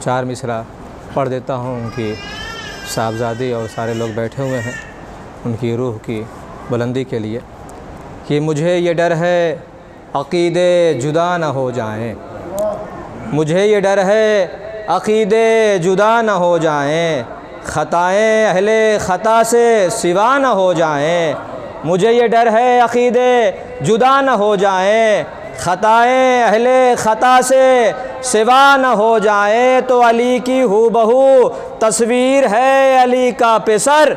4 مصرع پڑھ دیتا ہوں ان کی صاحبزادی اور سارے لوگ بیٹھے ہوئے ہیں ان کی روح کی بلندی کے لیے کہ مجھے یہ ڈر ہے عقیدے جدا نہ ہو جائیں، مجھے یہ ڈر ہے عقیدے جدا نہ ہو جائیں، خطائیں اہل خطا سے سوا نہ ہو جائیں، مجھے یہ ڈر ہے عقیدے جدا نہ ہو جائیں، خطائیں اہل خطا سے سوا نہ ہو جائیں۔ تو علی کی ہو بہو تصویر ہے علی کا پسر،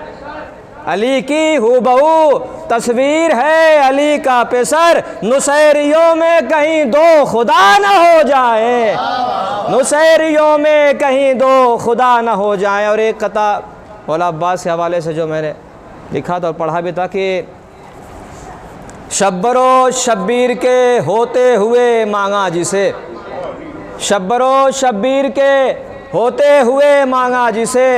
علی کی ہو بہو تصویر ہے علی کا پسر، نصیریوں میں کہیں دو خدا نہ ہو جائے، نصیریوں میں کہیں دو خدا نہ ہو جائیں۔ اور ایک قطع مولا عباس کے حوالے سے جو میں نے لکھا تھا اور پڑھا بھی تھا کہ شبر و شبیر کے ہوتے ہوئے مانگا جسے، شبر و شبیر کے ہوتے ہوئے مانگا جسے،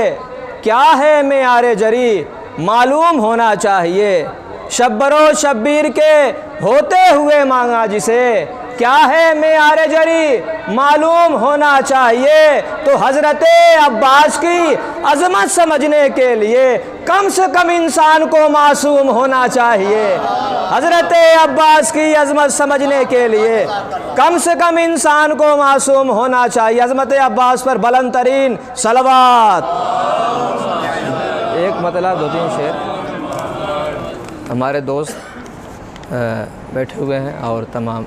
کیا ہے معیار جری معلوم ہونا چاہیے، شبر و شبیر کے ہوتے ہوئے مانگا جسے، کیا ہے معیار جری معلوم ہونا چاہیے۔ تو حضرت عباس کی عظمت سمجھنے کے لیے کم سے کم انسان کو معصوم ہونا چاہیے، حضرت عباس کی عظمت سمجھنے کے لیے کم سے کم انسان کو معصوم ہونا چاہیے۔ عظمت عباس پر بلند ترین صلوات۔ ایک مطلب 2-3 شعر ہمارے دوست بیٹھے ہوئے ہیں اور تمام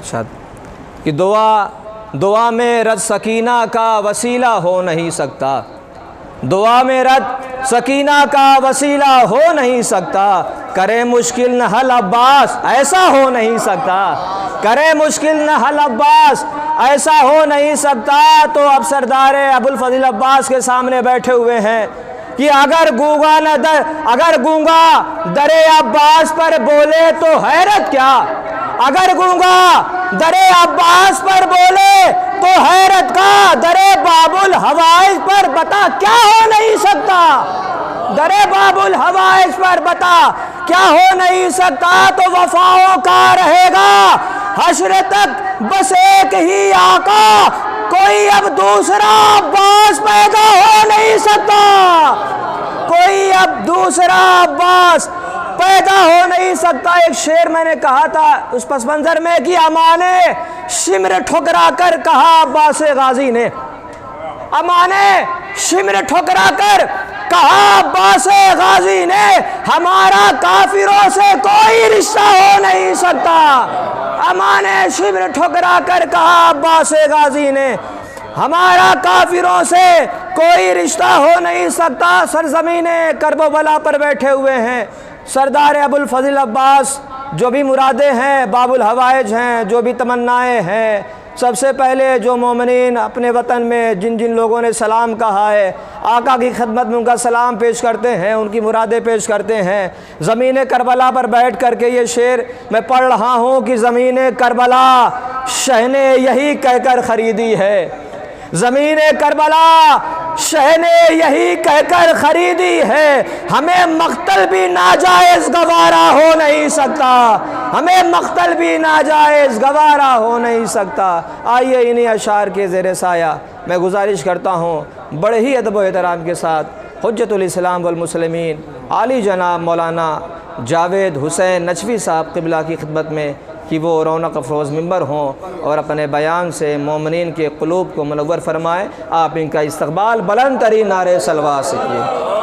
شاید کہ دعا میں رد سکینہ کا وسیلہ ہو نہیں سکتا، دعا میں رد سکینہ کا وسیلہ ہو نہیں سکتا، کرے مشکل نہ حل عباس ایسا ہو نہیں سکتا، کرے مشکل نہ حل عباس ایسا ہو نہیں سکتا۔ تو اب سردار ابوالفضل عباس کے سامنے بیٹھے ہوئے ہیں کہ اگر گونگا در عباس پر بولے تو حیرت کیا، اگر گونگا در عباس پر بولے تو حیرت کا، در باب الحوائج پر بتا کیا ہو نہیں سکتا، در باب الحوائج پر بتا کیا ہو نہیں سکتا۔ تو وفاؤں کا رہے گا حشر تک بس ایک ہی آقا، کوئی اب دوسرا عباس پیدا ہو نہیں سکتا، کوئی اب دوسرا عباس پیدا ہو نہیں سکتا۔ ایک شعر میں نے کہا تھا اس پس منظر میں کہ امانے شمر ٹھکرا کر کہا عباس غازی نے، امانے شمر ٹھکرا کر کہا عباس غازی نے، ہمارا کافروں سے کوئی رشتہ ہو نہیں سکتا، امانے شمر ٹھکرا کر کہا عباس غازی نے، ہمارا کافروں سے کوئی رشتہ ہو نہیں سکتا۔ سرزمین کرب و بلا پر بیٹھے ہوئے ہیں سردار ابوالفضل عباس، جو بھی مرادیں ہیں باب الحوائج ہیں، جو بھی تمنائیں ہیں، سب سے پہلے جو مومنین اپنے وطن میں جن جن لوگوں نے سلام کہا ہے آقا کی خدمت میں ان کا سلام پیش کرتے ہیں، ان کی مرادیں پیش کرتے ہیں۔ زمین کربلا پر بیٹھ کر کے یہ شعر میں پڑھ رہا ہوں کہ زمین کربلا شہ نے یہی کہہ کر خریدی ہے، زمین کربلا شہ نے یہی کہہ کر خریدی ہے، ہمیں مقتل بھی ناجائز گوارا ہو نہیں سکتا، ہمیں مقتل بھی ناجائز گوارا ہو نہیں سکتا۔ آئیے انہی اشعار کے زیر سایہ میں گزارش کرتا ہوں بڑے ہی ادب و احترام کے ساتھ حجت الاسلام والمسلمین عالی جناب مولانا جاوید حسین نجفی صاحب قبلہ کی خدمت میں کہ وہ رونق افروز ممبر ہوں اور اپنے بیان سے مومنین کے قلوب کو منور فرمائیں۔ آپ ان کا استقبال بلند ترین نعرے صلوات سے کیجیے۔